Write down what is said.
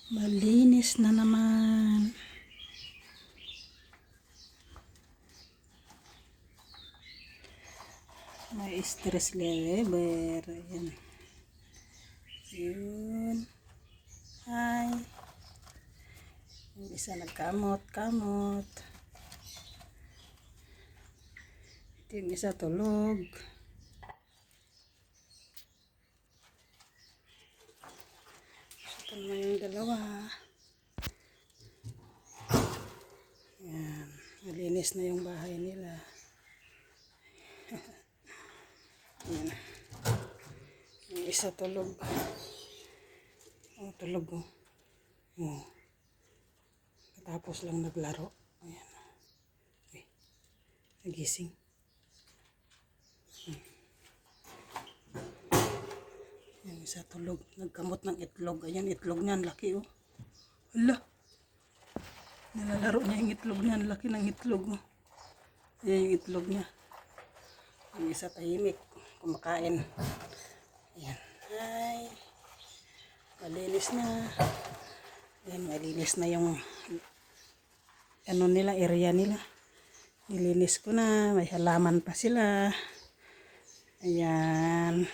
Malinis na naman. May stress level. Ayan. Yun. Hi. Yung isa nagkamot-kamot. Ito yung isa tulog. Ito naman yung dalawa. Ayan. Malinis na yung bahay nila. Ayan. Yung isa tulog. Oh, tulog oh. Oh. Tapos lang naglaro. Ayan. Ay, nagising. Yung isa tulog. Nagkamot ng itlog. Ayan, itlog niyan. Laki oh. Hala. Nilalaro niya yung itlog niyan. Laki ng itlog oh. Ayan yung itlog niya. Yung isa tahimik. Kumakain. Ayan. Hi. Malinis na. Ayan, malinis na yung ano nila, area nila. Nilinis ko na. May halaman pa sila. Ayan.